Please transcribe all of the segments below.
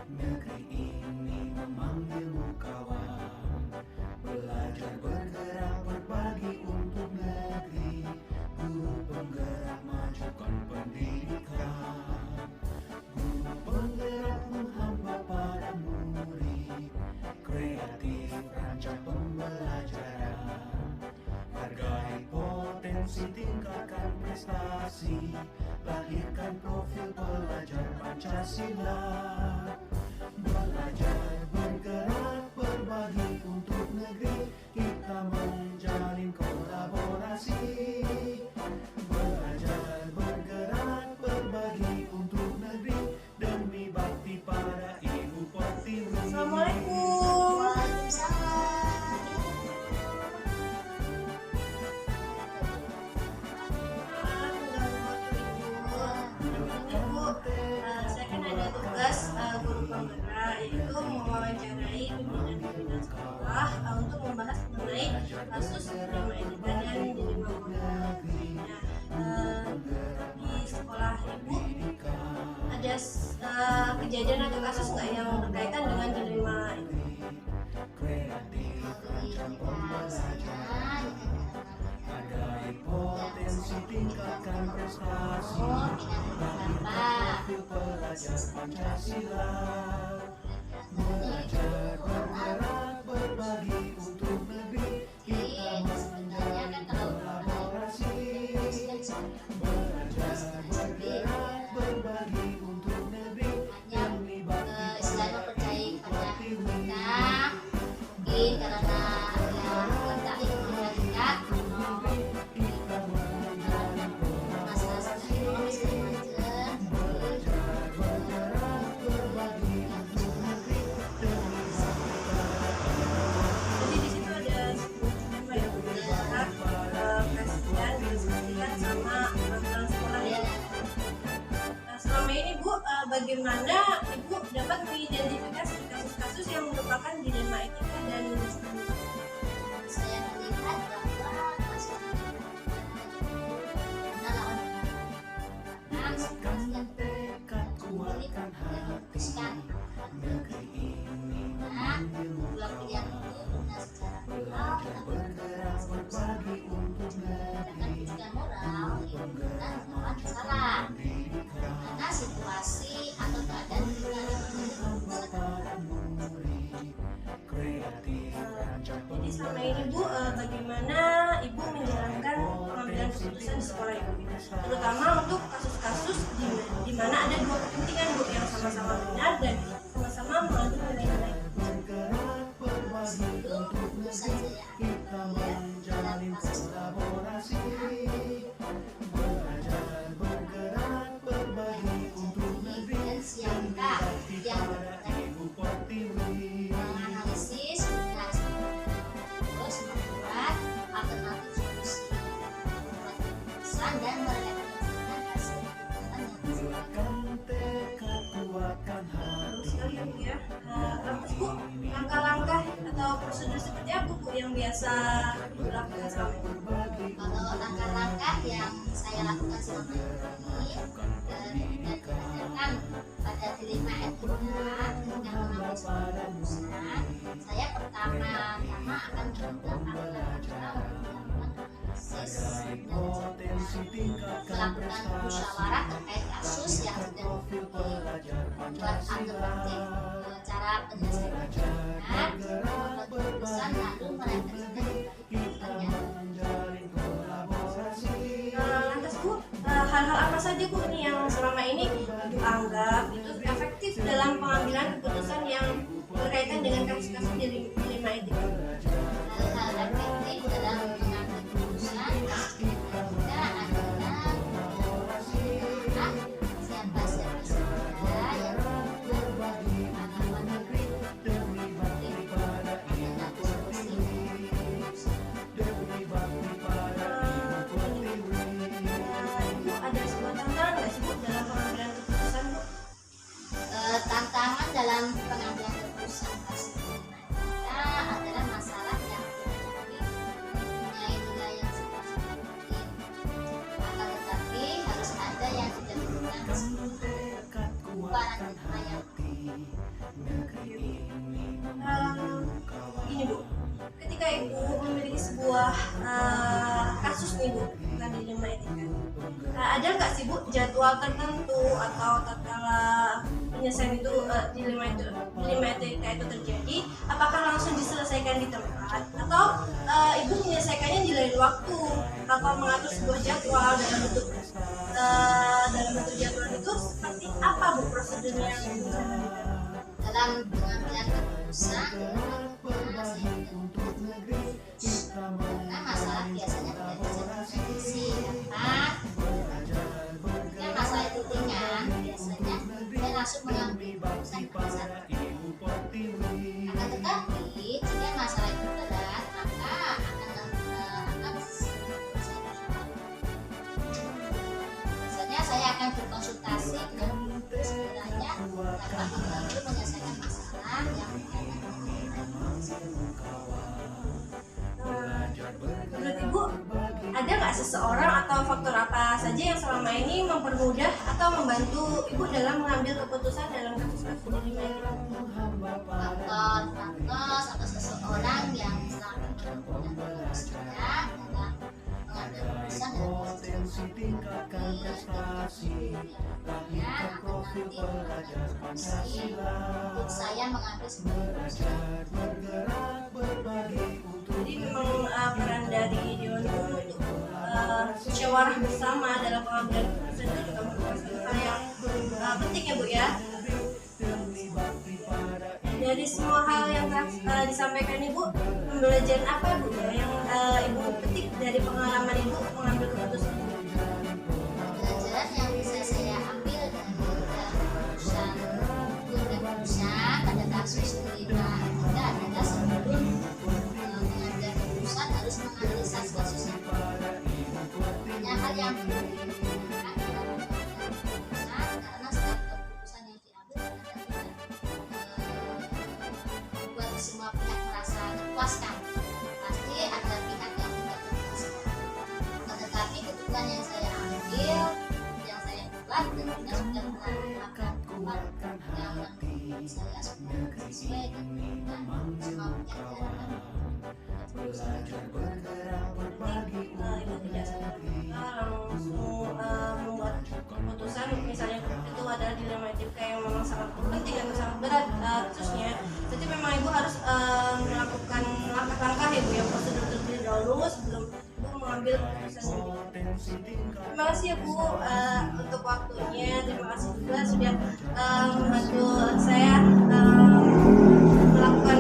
Negeri ini memanggilmu kawan. Belajar bergerak berbagi untuk negeri. Guru penggerak majukan pendidikan. Guru penggerak menghamba para murid. Kreatif rancang pembelajaran. Hargai potensi, tingkatkan prestasi. Lahirkan profil pelajar Pancasila. Belajar bergerak berbagi untuk negeri. Kita menjalin kolaborasi. Belajar bergerak berbagi untuk negeri. Demi bakti pada Ibu Pertiwi. Assalamualaikum. Saya kan ada tugas guru penggerak, yaitu mewawancarai pimpinan sekolah untuk membahas mengenai kasus penerima etika dan penerima penggerak. Di sekolah ibu ada kejadian atau kasus nggak yang berkaitan dengan penerima etika? Hargai potensi, tingkatkan prestasi. Profil pelajar Pancasila. Belajar bergerak berbagi untuk negeri. Kita menjalin kolaborasi. Belajar bergerak berbagi untuk negeri. Demi bakti pada Ibu Pertiwi. Karena letak lingkungan dekat Kita menjalin masalah ekonomi segala macam. belajar bergerak berbagi untuk negeri. Demi Jadi di situ ada 10 ya, bergerak, presiden diskusikan sama peraturan sekolah ya. Nah, selama ini Bu, bagaimana Ibu dapat mengidentifikasi kasus-kasus yang merupakan dilema etika dan Saya melihat bahwa kasus lawan Kuatkan tekad, kuatkan hati. Negeri ini memanggilmu dua pilihan kawan. itu benar secara moral Belajar bergerak berbagi untuk dan negeri. juga moral itu bukan melawan salah karena situasi atau keadaan lingkungan Para murid kreatif rancang Jadi selama ini Bu, bagaimana Ibu menjalankan pengambilan keputusan di sekolah Ibu? Terutama untuk kasus-kasus di mana ada dua kepentingan Bu yang sama-sama benar dan sama-sama mengandung nilai-nilai. bergerak berbagi untuk negeri. Kita menjalin kolaborasi. Belajar bergerak berbagi untuk negeri. dan siapkah yang Pada Ibu Pertiwi. menganalisis terus membuat alternatif solusi, membuat keputusan dan merefleksikan hasil keputusan yang Kuatkan tekad, kuatkan Terus hati. sekali ya Bu ya. Lantas Bu, langkah-langkah atau prosedur seperti apa Bu yang biasa Ibu lakukan selama ini? kalau langkah-langkah yang saya lakukan selama ini berdasarkan pada dilema etika ketika mengambil sebuah keputusan, saya pertama-tama akan melakukan melakukan analisis Potensi, tingkatkan melakukan musyawarah terkait kasus yang sudah membuat alternatif cara penyelesaian membuat keputusan lalu merefleksikan keputusannya. menjalin kolaborasi. Lantas Bu, hal-hal apa saja Bu ini yang selama ini Ibu anggap itu efektif dalam pengambilan keputusan yang berkaitan dengan kasus-kasus dilema etika? Hal-hal efektif dalam mengambil keputusan kita adalah siapa saja yang berbagi pengalaman Demi bakti pada Ibu Pertiwi. Demi bakti pada Ibu Pertiwi. Ibu ada sebuah tantangan nggak sih Bu dalam pengambilan keputusan Bu? tantangan dalam pengambilan keputusan kasus dilema etika adalah masalah yang mempunyai nilai yang sifatnya penting. Akan tetapi harus ada yang tidak menggunakan Tekad, paradigma kuatkan yang hati. penyelesaian itu dilema etika itu terjadi, apakah langsung diselesaikan di tempat atau ibu menyelesaikannya di lain waktu, atau mengatur sebuah jadwal dalam bentuk jadwal itu seperti apa bu prosedurnya yang bisa Dalam pengambilan keputusan karena masalah biasanya tidak bisa diprediksi dapat. Jika masalah itu ringan, biasanya dia langsung mengambil keputusan pada saat itu. Akan tetapi jika masalah itu berat, maka biasanya saya akan berkonsultasi dengan guru sekiranya dapat membantu menyelesaikan masalah yang menurut ibu ada nggak seseorang atau faktor apa saja yang selama ini mempermudah atau membantu ibu dalam mengambil keputusan dalam kasus-kasus dilema ini? faktor atau seseorang yang selama ini mempermudah saya dalam mengambil keputusan dalam untuk saya mengambil sebuah keputusan. Jadi memang peran dari Dewan Guru untuk musyawarah bersama dalam pengambilan keputusan itu juga merupakan satu hal yang penting ya bu ya. Dari semua hal yang disampaikan ibu, pembelajaran apa bu ya yang ibu petik dari pengalaman ibu mengambil keputusan? Pelajaran yang bisa saya ambil dari keputusan pada kasus kelima adalah sebelum mengambil keputusan harus menganalisis kasusnya. Banyak hal yang perlu diperhatikan dalam mengambil keputusan karena setiap keputusan yang diambil kadang-kadang membuat semua pihak merasa terpuaskan. Pasti ada pihak yang tidak terpuaskan. Tetapi keputusan yang saya ambil, yang saya buat tentunya sudah melakukan yang saya sudah sesuai dengan semua pihak dalam Ibu tidak langsung membuat keputusan misalnya itu adalah dilema etika yang memang sangat penting atau sangat berat khususnya, jadi memang ibu harus melakukan langkah-langkah ibu yang prosedur terlebih dahulu sebelum ibu mengambil keputusan. Terima kasih ya bu untuk waktunya, terima kasih juga sudah membantu saya melakukan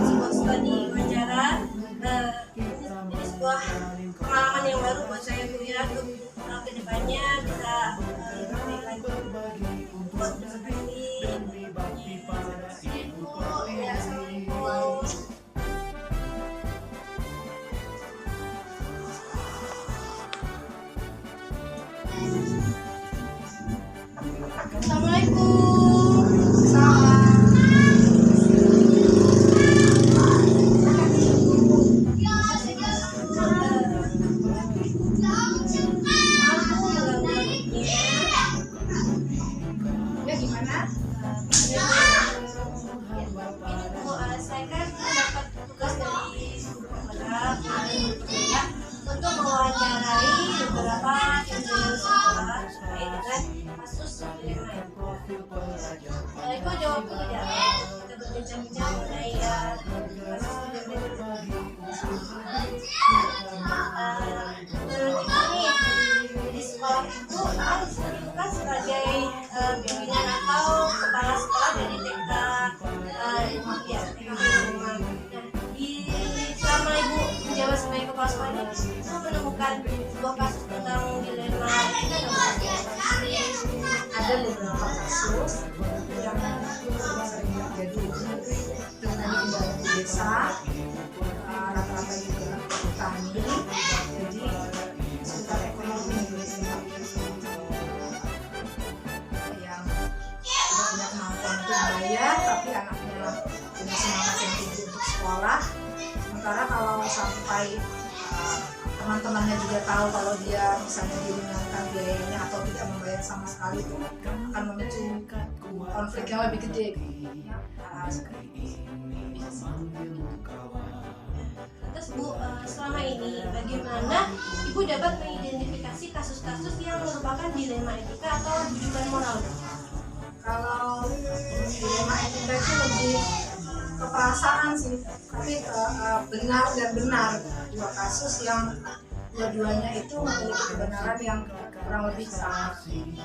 sebuah studi wawancara. Ini sebuah pengalaman yang baru buat saya bu ya, untuk kedepannya bisa lebih baik lagi buat seperti ini. Bu ya, assalamualaikum. Assalamualaikum. Ya gimana? Ini bu, saya kan mendapat tugas dari guru pembedah untuk mewawancarai beberapa pimpinan sekolah terkait dengan kasus dilema itu. Ibu ada waktu tidak? Kita berbincang-bincang mengenai kasus dilema itu. Menurut ini di sekolah ibu kan disebutkan sebagai pimpinan atau kepala sekolah dari TK ya TK Rumah. Di selama ibu menjabat sebagai kepala sekolah ini, ibu menemukan sebuah kasus tentang dilema etika ada beberapa kasus yang sering terjadi karena di desa rata-rata juga petani, jadi sekitar ekonomi yang tidak punya kemampuan untuk bayar tapi anaknya punya semangat yang tinggi untuk sekolah, sementara kalau sampai teman-temannya juga tahu kalau dia misalnya diringankan biayanya atau tidak membayar sama sekali, itu akan memicu konflik yang lebih gede. Terus bu, selama ini bagaimana ibu dapat mengidentifikasi kasus-kasus yang merupakan dilema etika atau rujukan moral? Kalau kita itu lebih ke perasaan sih, tapi benar dan benar, dua kasus yang dua-duanya itu memiliki kebenaran yang kurang lebih sama.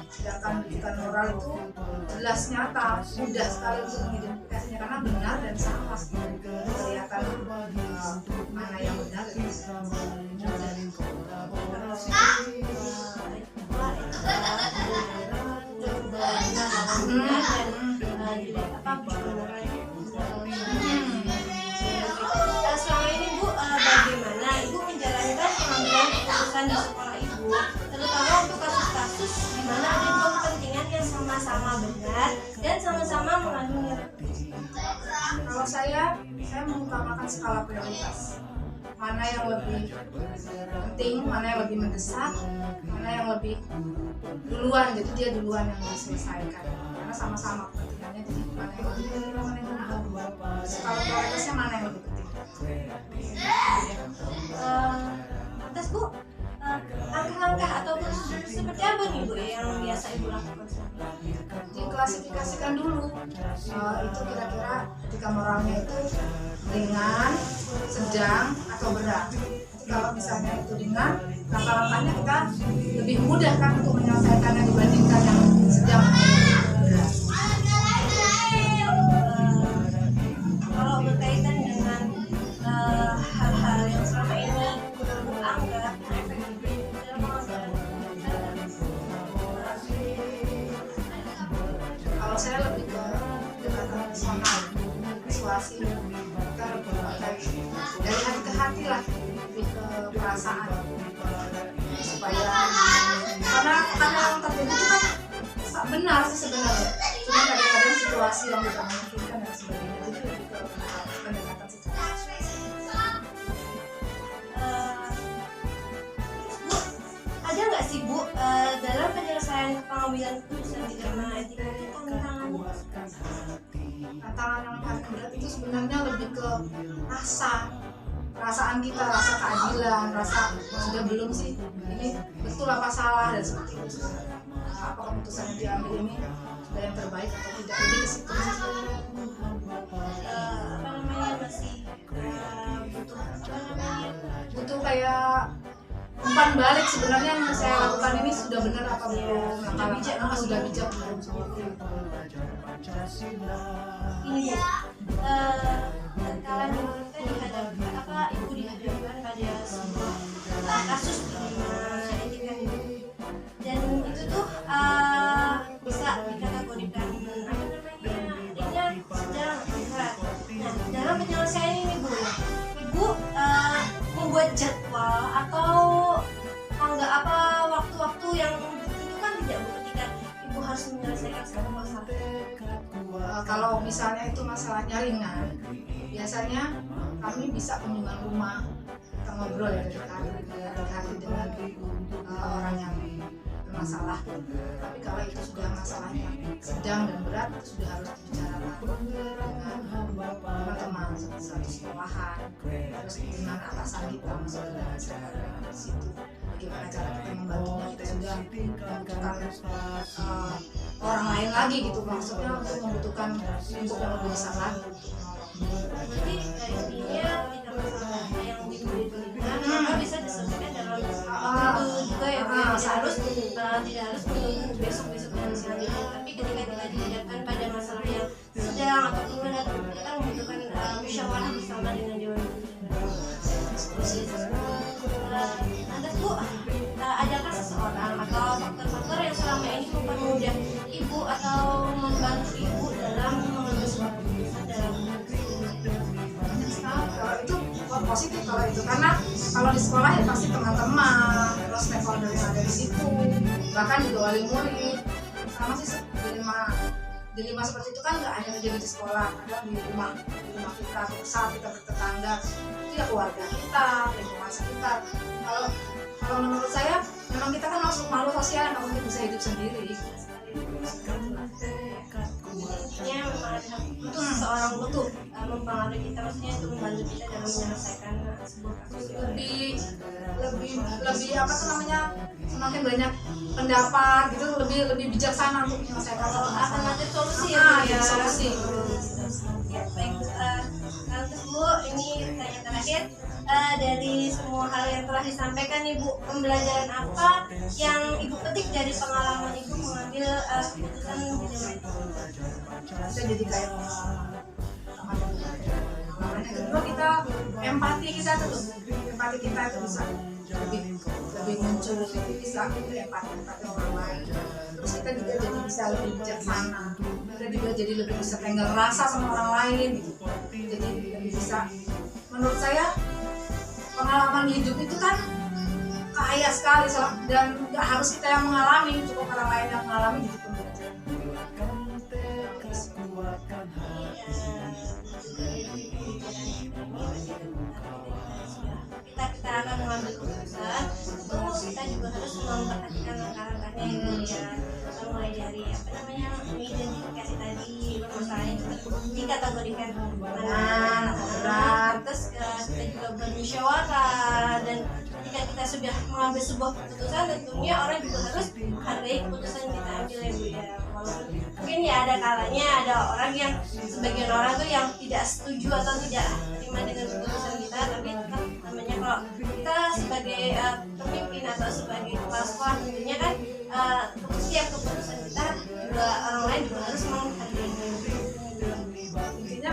Sedangkan rujukan moral itu jelas nyata, mudah sekali untuk mengidentifikasinya karena benar dan salah, kelihatan mana yang benar dan yang salah. Selama ini Bu, bagaimana Ibu menjalankan pengambilan keputusan di sekolah Ibu, terutama untuk kasus-kasus di mana ada dua kepentingan yang sama-sama benar dan sama-sama mengandung nilai. Kalau saya mengutamakan skala prioritas. Mana yang lebih penting, mana yang lebih mendesak, mana yang lebih duluan, jadi dia duluan yang diselesaikan. Karena sama-sama kepentingannya, jadi mana yang lebih penting, mana yang lebih penting. Skala prioritasnya mana yang lebih penting. Lantas Bu, langkah-langkah atau prosedur seperti apa nih Bu yang biasa Ibu lakukan? Diklasifikasikan dulu itu kira-kira etika moralnya itu ringan, sedang, atau berat. Jadi kalau misalnya itu ringan, langkah-langkahnya kita lebih mudah kan untuk menyelesaikannya dibandingkan yang sedang atau berat. Kalau berkaitan dengan hal-hal yang selama ini Ibu anggap efektif dalam mengambil Kalau saya lebih ke pendekatan personal, persuasi, kita lebih pakai dari hati ke hati lah, lebih ke perasaan, supaya karena yang terjadi itu kan benar sih sebenarnya, cuma kadang-kadang situasi yang tidak memungkinkan dan sebagainya, jadi lebih ke pendekatan situasi. Bu, ada nggak sih Bu dalam penyelesaian pengambilan keputusan di dalam etika kita Tantangan yang paling berat itu sebenarnya lebih ke perasaan kita, rasa keadilan, rasa sudah belum sih ini betul apa salah dan seperti itu. Apa keputusan yang diambil ini sudah yang terbaik atau tidak, lebih ke situ sih. Masih Butuh kayak umpan balik sebenarnya yang saya lakukan ini sudah benar apa belum, langkah-langkah sudah bijak belum, seperti itu. ini Bu, kalian kita dihadapkan Ibu dihadapkan pada sebuah kasus di mana etika dan itu tuh bisa dikategorikan adanya sedang berat. Nah, dalam penyelesaian ini Bu, Ibu membuat jadwal atau waktu-waktu yang ditentukan tidak Bu ketika Ibu harus menyelesaikan satu masalah? Kalau misalnya itu masalahnya ringan, biasanya kami bisa kunjungan rumah, kita ngobrol ya dari hati dengan orang yang bermasalah. Tapi kalau itu sudah masalahnya sedang dan berat, itu sudah harus dibicarakan dengan teman-teman satu sekolahan, terus dengan atasan kita, maksudnya dengan di situ. Bagaimana cara kita membantunya, kita sudah membutuhkan orang lain lagi gitu, maksudnya untuk membutuhkan lingkup yang lebih besar lagi. Jadi intinya tidak masalah yang diberikan maka bisa diselesaikan dalam waktu juga ya Bu, tidak harus menunggu besok-besok dan selanjutnya, tapi ketika kita dihadapkan pada masalah yang sedang atau berat, kita membutuhkan musyawarah bersama dengan Dewan Pembina. Lantas Bu, adakah seseorang atau faktor-faktor yang selama ini mempermudah Ibu atau membantu Ibu dalam mengambil sebuah keputusan dalam Kalau itu positif kalau itu, karena kalau di sekolah ya pasti teman-teman, terus stakeholder yang ada di situ, bahkan juga wali murid. Sama sih dilema seperti itu kan nggak hanya terjadi di sekolah, ada di rumah kita, saat kita bertetangga, itu ya keluarga kita, lingkungan sekitar. Kalau menurut saya memang kita kan makhluk sosial yang mungkin bisa hidup sendiri. intinya itu seorang butuh mempengaruhi kita, maksudnya untuk membantu kita dalam menyelesaikan sebuah kasus. lebih apa tuh namanya, semakin banyak pendapat gitu, lebih bijaksana untuk menyelesaikan satu masalah. Alternatif solusi ya Bu, ya. Solusi. telah disampaikan Ibu, pembelajaran apa yang Ibu petik dari pengalaman Ibu mengambil keputusan di dalam itu? Kita jadi kayak pengalaman yang kedua, kita empati kita itu bisa lebih muncul, lebih bisa gitu, empati orang lain. Terus kita juga jadi bisa lebih bijaksana, kita juga jadi lebih bisa tenggang rasa sama orang lain gitu. Jadi lebih bisa, menurut saya pengalaman hidup itu kan kaya sekali dan nggak harus kita yang mengalami, cukup orang lain yang mengalami jadi pembelajaran. Kita akan mengambil keputusan, tentu kita juga harus memperhatikan langkah-langkahnya Ibu ya. Mulai dari identifikasi tadi, permasalahan dikategorikan mana, terus kita juga bermusyawarah, dan ketika kita sudah mengambil sebuah keputusan, tentunya orang juga harus menghargai keputusan yang kita ambil ya Bu ya. Walaupun mungkin ya ada kalanya ada orang yang, sebagian orang tuh yang tidak setuju atau tidak terima dengan keputusan kita, tapi tetap namanya kalau kita sebagai pemimpin atau sebagai kepala sekolah, tentunya kan setiap keputusan kita juga orang lain juga harus menghargai. Intinya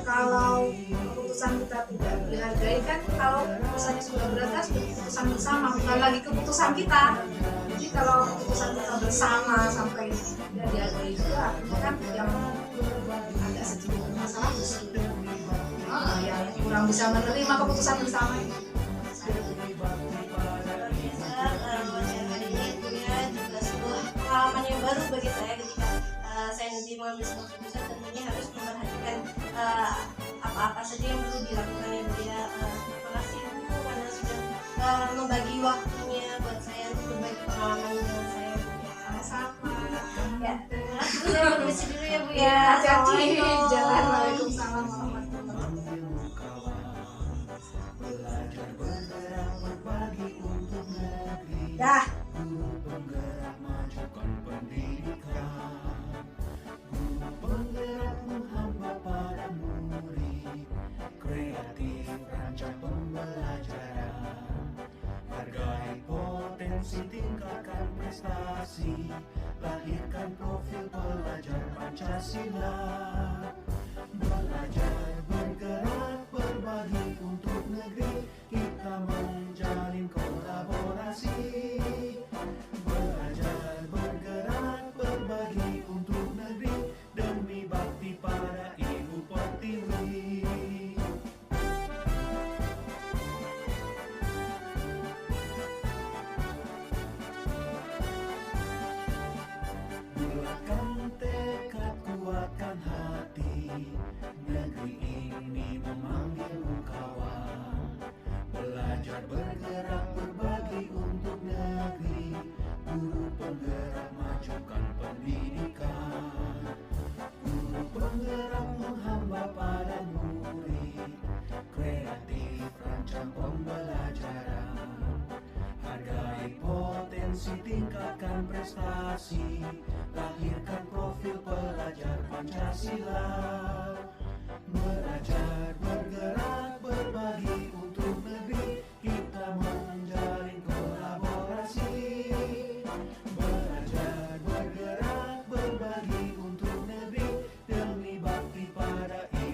kalau keputusan kita tidak dihargai kan, kalau keputusannya sudah berat kan sudah keputusan bersama, bukan lagi keputusan kita. Jadi kalau keputusan kita bersama sampai tidak dihargai itu artinya kan yang agak sedikit bermasalah yang kurang bisa menerima keputusan bersama itu. Pengalaman yang baru bagi saya ketika saya nanti mengambil sebuah keputusan, tentunya harus memperhatikan apa-apa saja yang perlu dilakukan ya Bu ya. Terima kasih Bu karena sudah membagi waktunya buat saya untuk berbagi pengalaman dengan saya Bu ya. Sama. Ya, saya permisi dulu ya Bu ya. Hati-hati di Assalamualaikum. jalan. Waalaikumsalam warahmatullahi wabarakatuh. Dah. Penggerak menghamba para murid, kreatif rancang pembelajaran, hargai potensi, tingkatkan prestasi, lahirkan profil pelajar Pancasila. Belajar, bergerak, berbagi untuk negeri, kita menjalin kolaborasi. Belajar, bergerak, berbagi untuk negeri, demi bakti para Ibu Pertiwi. Bulatkan tekad, kuatkan hati, negeri ini memanggilmu kawan. Belajar, bergerak, berbagi untuk negeri, guru penggerak majukan pendidikan. Guru penggerak menghamba pada murid, kreatif rancang pembelajaran, hargai potensi, tingkatkan prestasi, lahirkan profil pelajar Pancasila.